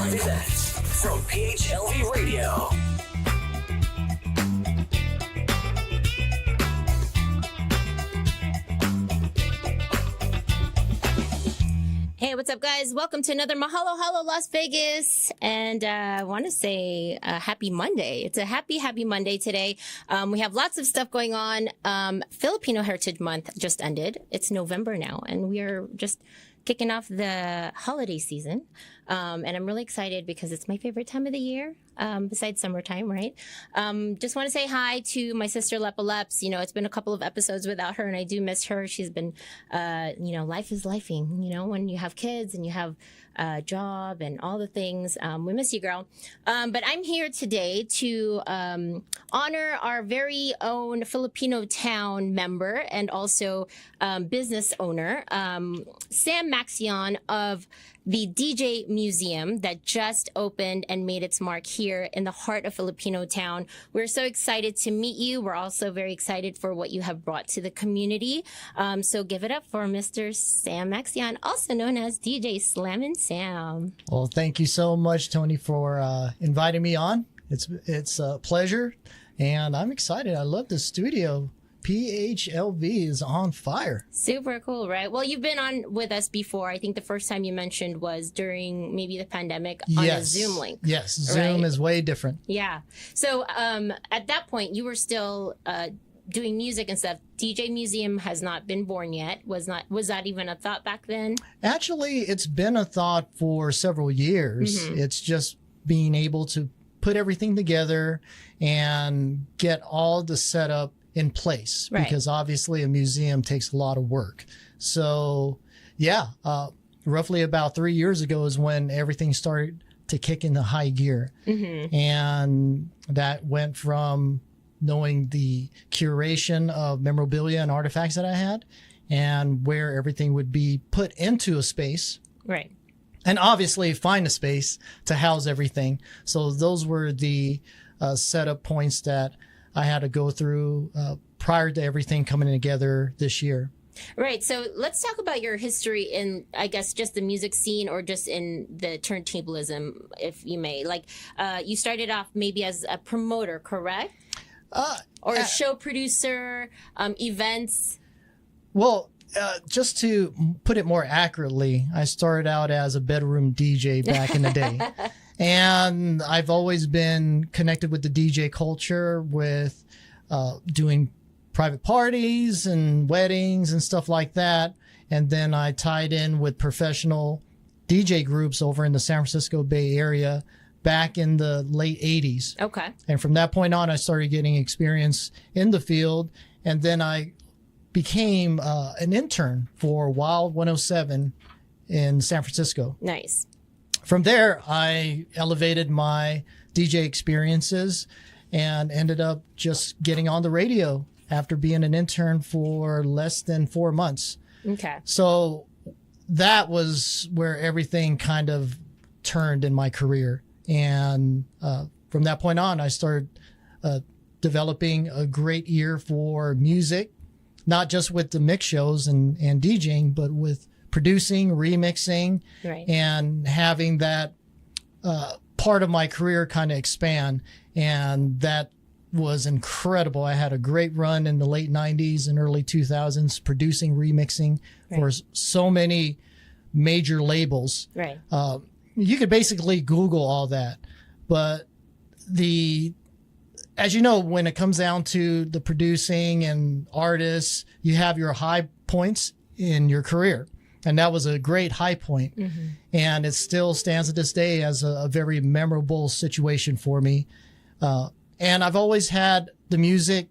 live events from PHLV Radio. Hey, what's up, guys? Welcome to another Mahalo Halo Las Vegas. And I want to say happy Monday. It's a happy Monday today. We have lots of stuff going on. Filipino Heritage Month just ended. It's November now, and we are just kicking off the holiday season. And I'm really excited because it's my favorite time of the year, besides summertime, right? Just want to say hi to my sister Lepa Leps. You know, it's been a couple of episodes without her, and I do miss her. She's been, life is lifing, when you have kids and you have a job and all the things. We miss you, girl. But I'm here today to honor our very own Filipino Town member and also business owner, Sam Maxion of the DJ Museum that just opened and made its mark here in the heart of Filipino Town. We're so excited to meet you. We're also very excited for what you have brought to the community. So give it up for Mr. Sam Maxion, also known as DJ Slammin Sam. Well, thank you so much, Tony, for inviting me on. It's a pleasure, and I'm excited. I love the studio. PHLV is on fire. Super cool, right? Well, you've been on with us before. I think the first time you mentioned was during maybe the pandemic on a Zoom link. Yes, Zoom is way different. Yeah. So at that point, you were still doing music and stuff. DJ Museum has not been born yet. Was that even a thought back then? Actually, it's been a thought for several years. Mm-hmm. It's just being able to put everything together and get all the setup in place, right? Because obviously a museum takes a lot of work. So roughly about 3 years ago is when everything started to kick into high gear. Mm-hmm. And that went from knowing the curation of memorabilia and artifacts that I had and where everything would be put into a space. Right. And obviously find a space to house everything. So those were the setup points that I had to go through prior to everything coming together this year. Right. So let's talk about your history in, I guess, just the music scene or just in the turntablism, if you may. Like, you started off maybe as a promoter, correct? Or a show producer, events? Well, just to put it more accurately, I started out as a bedroom DJ back in the day. And I've always been connected with the DJ culture, with doing private parties and weddings and stuff like that. And then I tied in with professional DJ groups over in the San Francisco Bay Area back in the late 80s. Okay. And from that point on, I started getting experience in the field. And then I became an intern for Wild 107 in San Francisco. Nice. From there, I elevated my DJ experiences and ended up just getting on the radio after being an intern for less than 4 months. Okay. So that was where everything kind of turned in my career. And from that point on, I started developing a great ear for music, not just with the mix shows and DJing, but with producing, remixing, right, and having that part of my career kind of expand. And that was incredible. I had a great run in the late 90s and early 2000s producing, remixing for so many major labels. Right. You could basically Google all that. But as you know, when it comes down to the producing and artists, you have your high points in your career. And that was a great high point. Mm-hmm. And it still stands to this day as a very memorable situation for me. And I've always had the music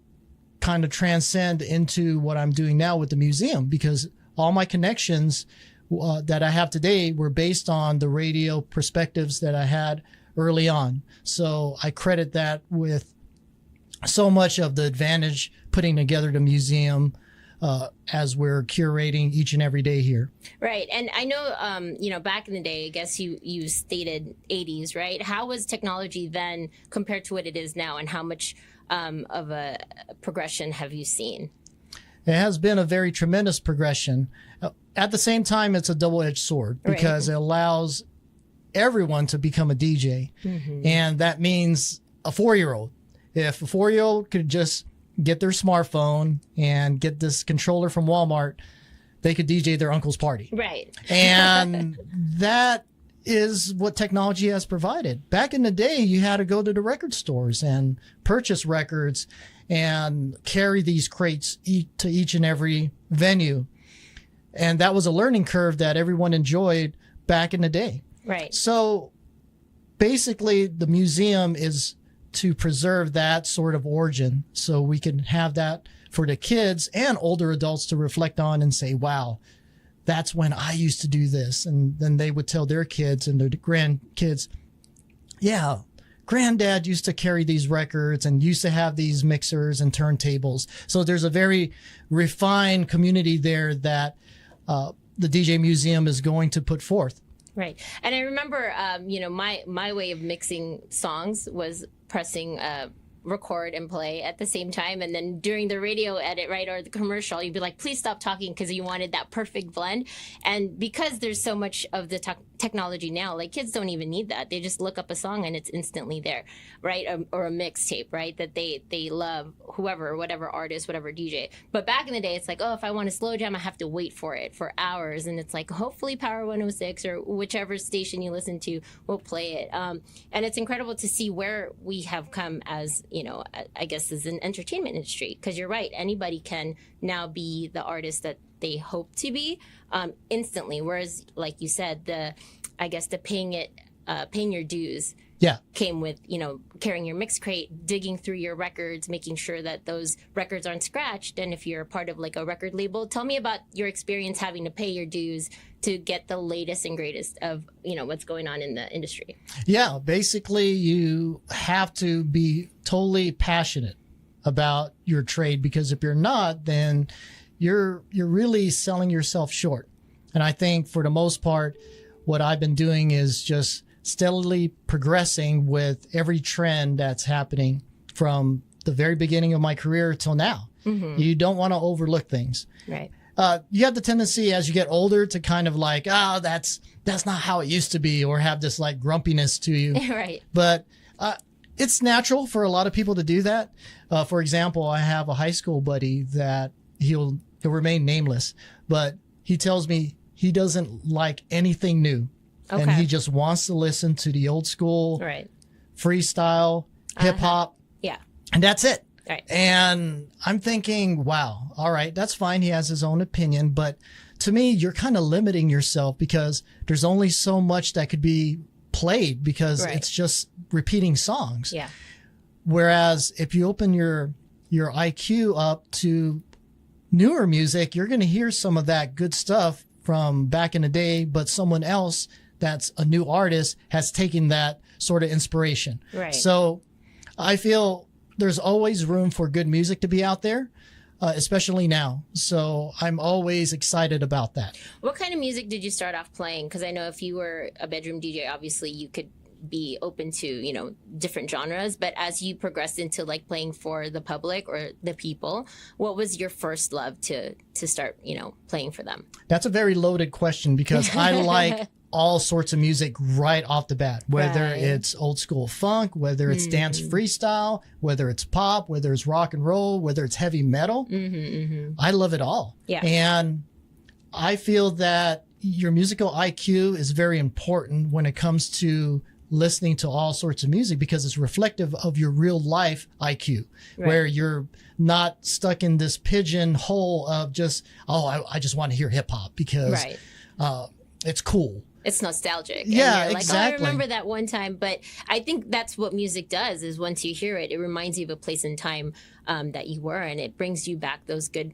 kind of transcend into what I'm doing now with the museum, because all my connections that I have today were based on the radio perspectives that I had early on. So I credit that with so much of the advantage putting together the museum as we're curating each and every day here. Right. And I know, back in the day, I guess you stated 80s, right? How was technology then compared to what it is now, and how much of a progression have you seen? It has been a very tremendous progression. At the same time, it's a double-edged sword because it allows everyone to become a DJ. And that means a 4-year-old. If a 4-year-old could just get their smartphone and get this controller from Walmart, they could DJ their uncle's party. Right. And that is what technology has provided. Back in the day, you had to go to the record stores and purchase records and carry these crates to each and every venue. And that was a learning curve that everyone enjoyed back in the day. Right. So basically, the museum is to preserve that sort of origin so we can have that for the kids and older adults to reflect on and say, wow, that's when I used to do this. And then they would tell their kids and their grandkids, yeah, granddad used to carry these records and used to have these mixers and turntables. So there's a very refined community there that the DJ Museum is going to put forth. Right. And I remember, my way of mixing songs was pressing record and play at the same time. And then during the radio edit, right, or the commercial, you'd be like, please stop talking, because you wanted that perfect blend. And because there's so much of the technology now, like kids don't even need that. They just look up a song and it's instantly there, right? Or a mixtape, right? That they love, whoever, whatever artist, whatever DJ. But back in the day, it's like, oh, if I want a slow jam, I have to wait for it for hours. And it's like, hopefully Power 106 or whichever station you listen to will play it. And it's incredible to see where we have come as, I guess as an entertainment industry, because you're right. Anybody can now be the artist that they hope to be instantly. Whereas, like you said, the paying your dues came with, carrying your mix crate, digging through your records, making sure that those records aren't scratched. And if you're part of like a record label, tell me about your experience having to pay your dues to get the latest and greatest of, what's going on in the industry. Yeah, basically you have to be totally passionate about your trade, because if you're not, then you're really selling yourself short. And I think for the most part, what I've been doing is just steadily progressing with every trend that's happening from the very beginning of my career till now. You don't want to overlook things. Right. You have the tendency as you get older to kind of like, that's not how it used to be, or have this like grumpiness to you. Right. But it's natural for a lot of people to do that. For example, I have a high school buddy that he'll remain nameless, but he tells me he doesn't like anything new. Okay. And he just wants to listen to the old school, right, freestyle, hip hop. Yeah. And that's it. Right. And I'm thinking, wow, all right, that's fine. He has his own opinion. But to me, you're kind of limiting yourself, because there's only so much that could be played, because right, it's just repeating songs. Yeah. Whereas if you open your IQ up to newer music, you're going to hear some of that good stuff from back in the day, but someone else that's a new artist has taken that sort of inspiration. Right. So I feel there's always room for good music to be out there, especially now. So I'm always excited about that. What kind of music did you start off playing? Because I know if you were a bedroom DJ, obviously you could be open to, different genres. But as you progressed into like playing for the public or the people, what was your first love to start, playing for them? That's a very loaded question, because I like all sorts of music right off the bat, whether it's old school funk, whether it's dance freestyle, whether it's pop, whether it's rock and roll, whether it's heavy metal. I love it all. Yeah. And I feel that your musical IQ is very important when it comes to listening to all sorts of music, because it's reflective of your real life IQ, where you're not stuck in this pigeonhole of just, I just want to hear hip hop because it's cool. It's nostalgic. Yeah, and you're exactly. Like, I remember that one time. But I think that's what music does, is once you hear it, it reminds you of a place and time that you were, and it brings you back those good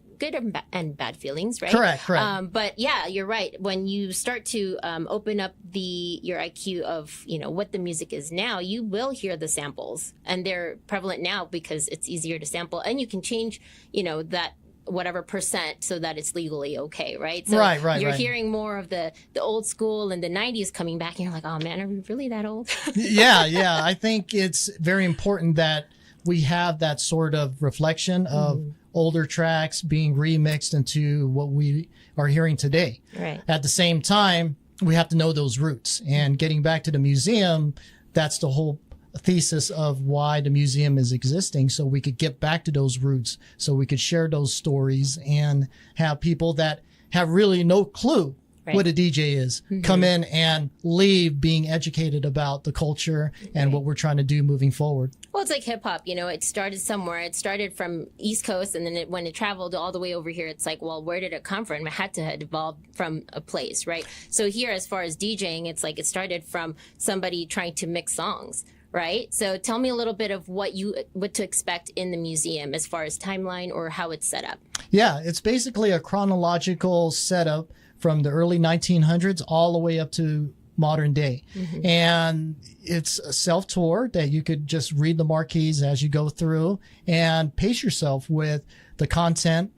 and bad feelings, right? Correct. But yeah, you're right. When you start to open up your IQ of, what the music is now, you will hear the samples, and they're prevalent now because it's easier to sample, and you can change, that whatever percent so that it's legally okay, right? So you're hearing more of the old school and the 90s coming back, and you're like, oh man, are we really that old? Yeah. I think it's very important that we have that sort of reflection of older tracks being remixed into what we are hearing today. Right. At the same time, we have to know those roots. And getting back to the museum, that's the whole thesis of why the museum is existing, so we could get back to those roots, so we could share those stories and have people that have really no clue what a DJ is come in and leave being educated about the culture and what we're trying to do moving forward. Well, it's like hip hop, you know, it started somewhere. It started from East Coast, and then when it traveled all the way over here, it's like, well, where did it come from? It had to have evolved from a place, right? So here, as far as DJing, it's like it started from somebody trying to mix songs, right? So tell me a little bit of what to expect in the museum as far as timeline or how it's set up. Yeah, it's basically a chronological setup from the early 1900s all the way up to modern day. And it's a self-tour that you could just read the marquees as you go through and pace yourself with the content,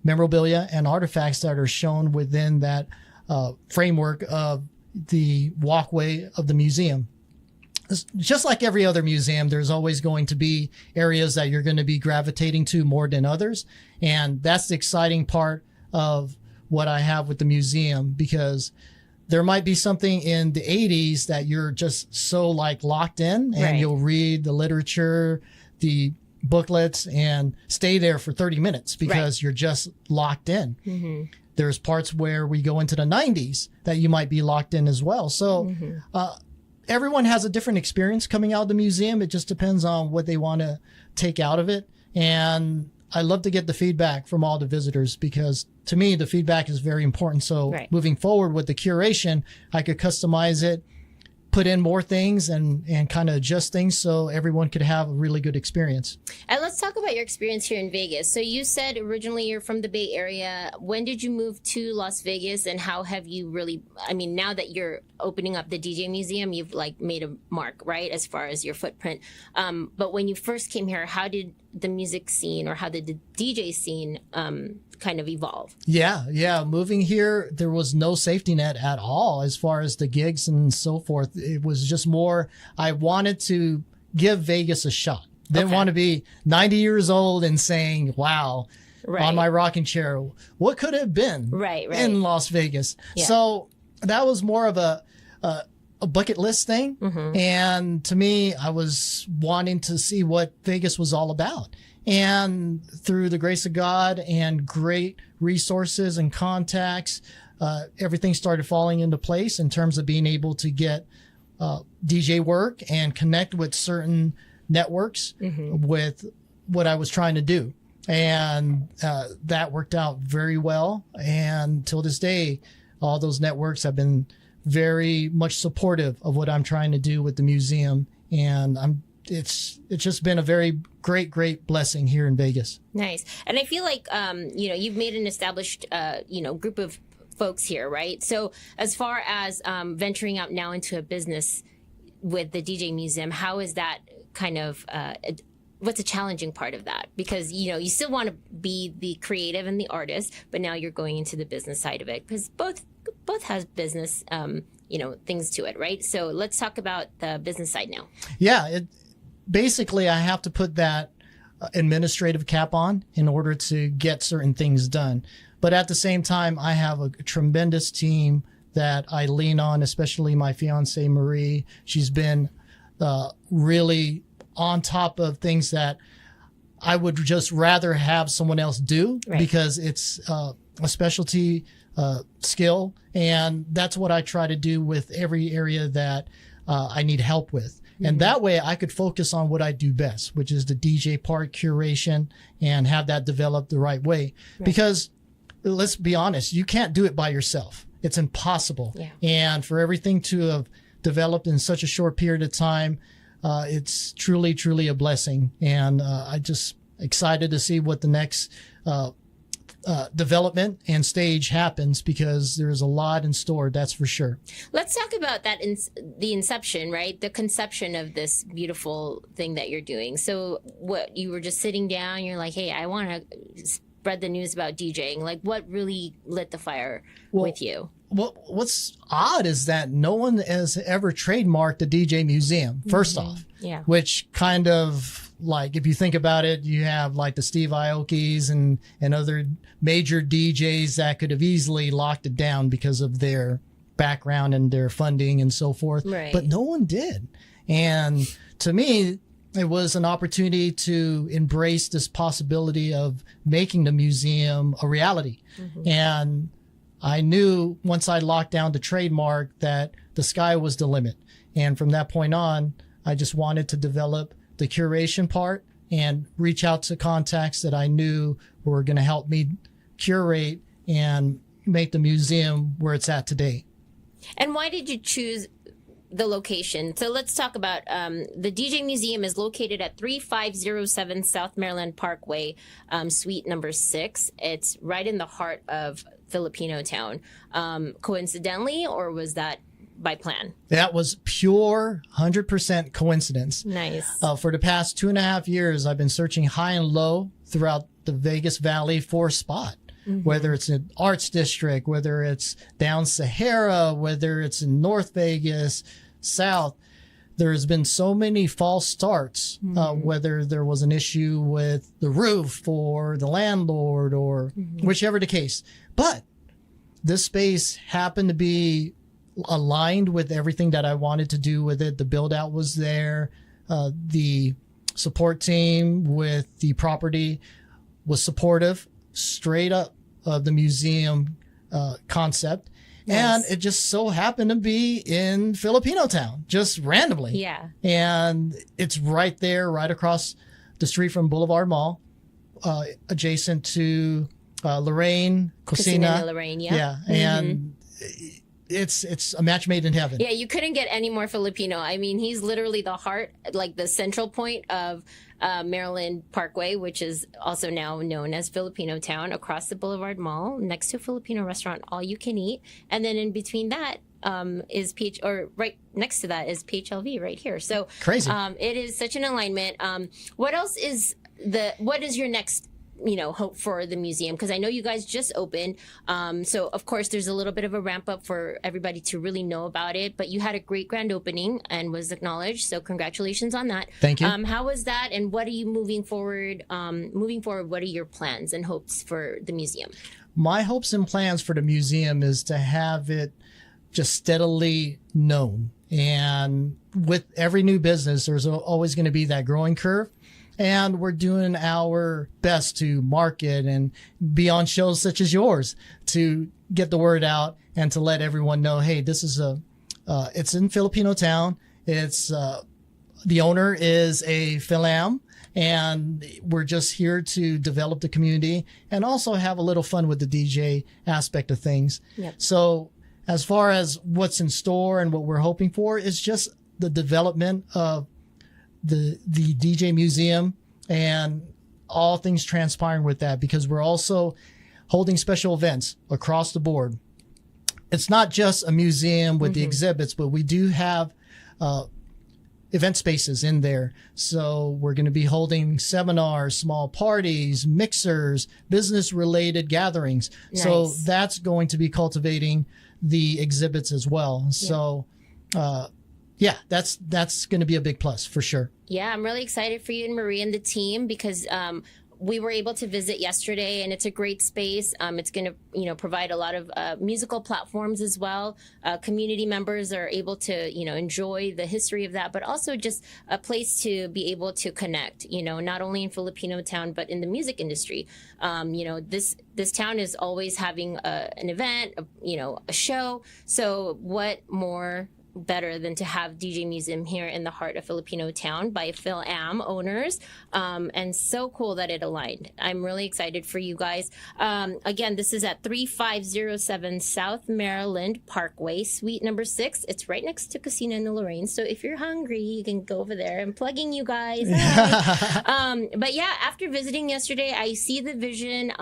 memorabilia, and artifacts that are shown within that framework of the walkway of the museum. Just like every other museum, there's always going to be areas that you're going to be gravitating to more than others. And that's the exciting part of what I have with the museum, because there might be something in the 80s that you're just so like locked in, and you'll read the literature, the booklets, and stay there for 30 minutes because you're just locked in. There's parts where we go into the 90s that you might be locked in as well. So everyone has a different experience coming out of the museum. It just depends on what they want to take out of it. And I love to get the feedback from all the visitors, because to me, the feedback is very important. So moving forward with the curation, I could customize it, put in more things, and kind of adjust things so everyone could have a really good experience. And let's talk about your experience here in Vegas. So you said originally you're from the Bay Area. When did you move to Las Vegas, and how have you really, I mean, now that you're opening up the DJ museum, you've like made a mark, right, as far as your footprint. But when you first came here, how did the music scene, or how did the DJ scene kind of evolve? Yeah. Moving here, there was no safety net at all as far as the gigs and so forth. It was just more, I wanted to give Vegas a shot. Didn't want to be 90 years old and saying, wow, on my rocking chair, what could it have been in Las Vegas? So that was more of a bucket list thing. And to me, I was wanting to see what Vegas was all about. And through the grace of God and great resources and contacts, everything started falling into place in terms of being able to get DJ work and connect with certain networks with what I was trying to do. And that worked out very well. And till this day, all those networks have been very much supportive of what I'm trying to do with the museum. And it's just been a very great blessing here in Vegas. Nice. And I feel like, you know, you've made an established, you know, group of folks here, right? So as far as venturing out now into a business with the DJ museum, how is that kind of, what's a challenging part of that? Because, you know, you still want to be the creative and the artist, but now you're going into the business side of it, because both has business, you know, things to it, right? So let's talk about the business side now. Yeah, basically I have to put that administrative cap on in order to get certain things done. But at the same time, I have a tremendous team that I lean on, especially my fiance, Marie. She's been really on top of things that I would just rather have someone else do, because it's a specialty skill. And that's what I try to do with every area that I need help with. And that way I could focus on what I do best, which is the DJ part, curation, and have that developed the right way. Because let's be honest, you can't do it by yourself. It's impossible. And for everything to have developed in such a short period of time, it's truly a blessing. And I just excited to see what the next development and stage happens, because there's a lot in store, that's for sure. Let's talk about that, the inception, right? The conception of this beautiful thing that you're doing. So what, you were just sitting down, you're like, hey, I want to spread the news about DJing. Like, what really lit the fire with you? Well, what's odd is that no one has ever trademarked a DJ museum, first off. Which kind of, like, if you think about it, you have like the Steve Aoki's and other major DJs that could have easily locked it down because of their background and their funding and so forth. Right. But no one did. And to me, it was an opportunity to embrace this possibility of making the museum a reality. And I knew once I locked down the trademark that the sky was the limit. And from that point on, I just wanted to develop the curation part and reach out to contacts that I knew were going to help me curate and make the museum where it's at today. And why did you choose the location? So let's talk about the DJ Museum is located at 3507 South Maryland Parkway, suite number 6. It's right in the heart of Filipino Town. Coincidentally, or was that by plan? That was pure 100% coincidence. Nice. For the past 2.5 years, I've been searching high and low throughout the Vegas Valley for a spot. Whether it's an arts district, whether it's down Sahara, whether it's in North Vegas, South, there has been so many false starts, whether there was an issue with the roof or the landlord or whichever the case. But this space happened to be aligned with everything that I wanted to do with it. The build out was there. The support team with the property was supportive, straight up of the museum concept. Nice. And it just so happened to be in Filipino Town, just randomly. Yeah. And it's right there, right across the street from Boulevard Mall, adjacent to Lorraine, Cocina. Lorraine, yeah. Yeah. And it's a match made in heaven. Yeah, you couldn't get any more Filipino. I mean, he's literally the heart, like the central point of Maryland Parkway, which is also now known as Filipino Town, across the Boulevard Mall, next to a Filipino restaurant, all you can eat. And then in between that is right next to that is PHLV right here. So crazy. It is such an alignment. What is your next hope for the museum? Because I know you guys just opened. So, of course, there's a little bit of a ramp up for everybody to really know about it. But you had a great grand opening and was acknowledged. So congratulations on that. Thank you. How was that? And what are you moving forward? What are your plans and hopes for the museum? My hopes and plans for the museum is to have it just steadily known. And with every new business, there's always going to be that growing curve. And we're doing our best to market and be on shows such as yours to get the word out and to let everyone know, hey, this is it's in Filipino Town. It's, the owner is a Fil-Am, and we're just here to develop the community and also have a little fun with the DJ aspect of things. Yep. So as far as what's in store and what we're hoping for is just the development of the DJ Museum and all things transpiring with that, because we're also holding special events across the board. It's not just a museum with the exhibits, but we do have event spaces in there. So we're going to be holding seminars, small parties, mixers, business related gatherings. Nice. So that's going to be cultivating the exhibits as well. Yeah. So, yeah, that's going to be a big plus for sure. Yeah, I'm really excited for you and Marie and the team because we were able to visit yesterday, and it's a great space. It's going to, provide a lot of musical platforms as well. Community members are able to, enjoy the history of that, but also just a place to be able to connect. Not only in Filipino Town, but in the music industry. This town is always having an event, a show. So what more better than to have DJ Museum here in the heart of Filipino Town by Fil-Am owners. And so cool that it aligned. I'm really excited for you guys. Again, this is at 3507 South Maryland Parkway, suite number 6. It's right next to Cocina and Lorraine. So if you're hungry, you can go over there. I'm plugging you guys. But yeah, after visiting yesterday, I see the vision.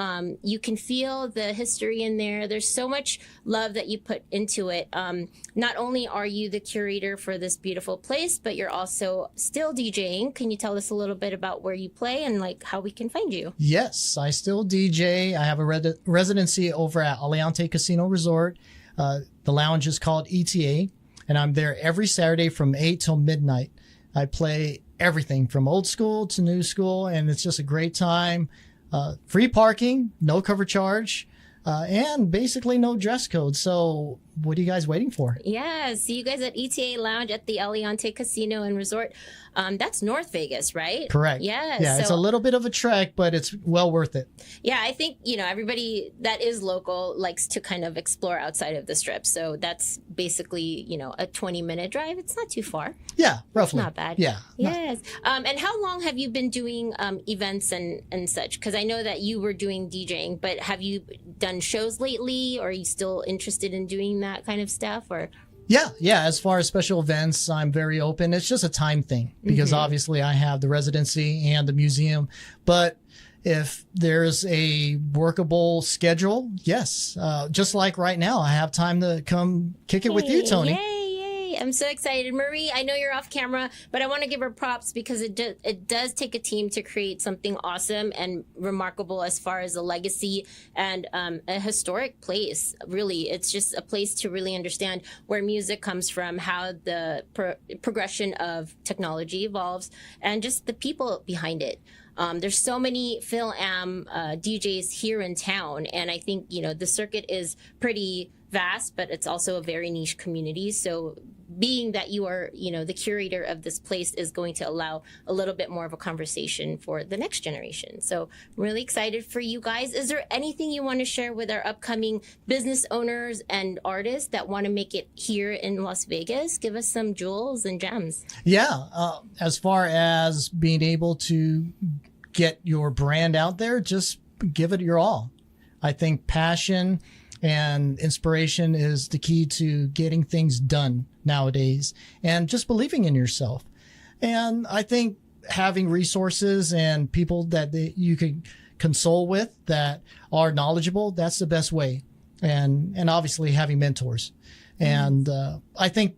You can feel the history in there. There's so much love that you put into it. Not only are you the curator for this beautiful place, but you're also still DJing. Can you tell us a little bit about where you play and how we can find you? Yes, I still DJ. I have a residency over at Aliante Casino Resort. The lounge is called ETA, and I'm there every Saturday from 8 till midnight. I play everything from old school to new school, and it's just a great time. Free parking, no cover charge, and basically no dress code. So what are you guys waiting for? Yeah, see you guys at ETA Lounge at the Aliante Casino and Resort. That's North Vegas, right? Correct. Yeah. Yeah, it's a little bit of a trek, but it's well worth it. Yeah, I think, everybody that is local likes to kind of explore outside of the Strip. So that's basically, a 20-minute drive. It's not too far. Yeah, roughly. It's not bad. Yeah. Yes. And how long have you been doing events and such? Because I know that you were doing DJing, but have you done shows lately? Or are you still interested in doing that kind of stuff? Or Yeah. As far as special events, I'm very open. It's just a time thing because obviously I have the residency and the museum. But if there's a workable schedule, yes. Just like right now, I have time to come kick it with you, Tony. Yay. I'm so excited. Marie, I know you're off camera, but I want to give her props because it does take a team to create something awesome and remarkable as far as a legacy and a historic place. Really, it's just a place to really understand where music comes from, how the progression of technology evolves, and just the people behind it. There's so many Fil-Am DJs here in town, and I think, the circuit is pretty vast, but it's also a very niche community. So being that you are, the curator of this place is going to allow a little bit more of a conversation for the next generation. So I'm really excited for you guys. Is there anything you want to share with our upcoming business owners and artists that want to make it here in Las Vegas? Give us some jewels and gems. Yeah. As far as being able to get your brand out there, just give it your all. I think passion and inspiration is the key to getting things done nowadays, and just believing in yourself. And I think having resources and people that you could console with that are knowledgeable, that's the best way. And obviously having mentors. And I think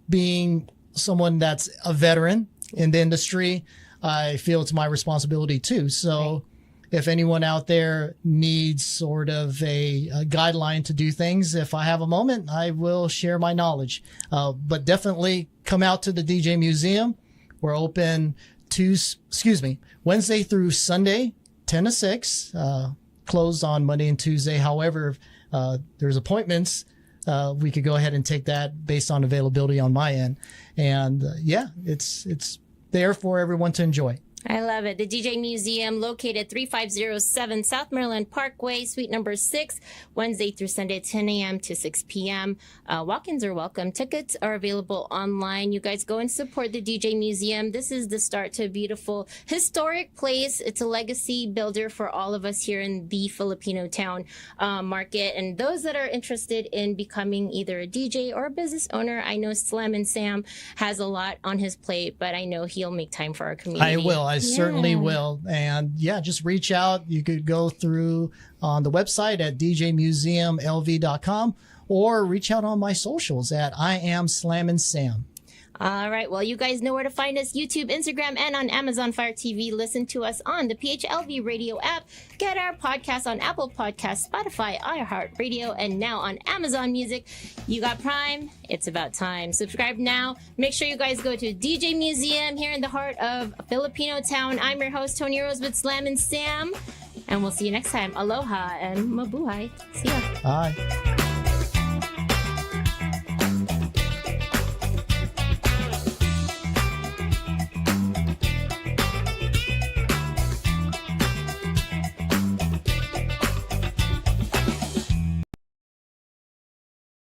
being someone that's a veteran in the industry, I feel it's my responsibility too. So if anyone out there needs sort of a guideline to do things, if I have a moment, I will share my knowledge. But definitely come out to the DJ Museum. We're open Wednesday through Sunday, 10 to 6, closed on Monday and Tuesday. However, there's appointments. We could go ahead and take that based on availability on my end. And it's there for everyone to enjoy. I love it. The DJ Museum, located 3507 South Maryland Parkway, suite number 6, Wednesday through Sunday, 10 a.m. to 6 p.m. Walk-ins are welcome. Tickets are available online. You guys go and support the DJ Museum. This is the start to a beautiful, historic place. It's a legacy builder for all of us here in the Filipino Town market. And those that are interested in becoming either a DJ or a business owner, I know Slammin Sam has a lot on his plate, but I know he'll make time for our community. I will. I certainly will. And just reach out. You could go through on the website at djmuseumlv.com or reach out on my socials at I am Slammin Sam. All right. Well, you guys know where to find us. YouTube, Instagram, and on Amazon Fire TV. Listen to us on the PHLV radio app. Get our podcast on Apple Podcasts, Spotify, iHeartRadio, and now on Amazon Music. You got Prime. It's about time. Subscribe now. Make sure you guys go to DJ Museum here in the heart of Filipino Town. I'm your host, Tony Rose with Slammin Sam. And we'll see you next time. Aloha and mabuhay. See ya. Bye.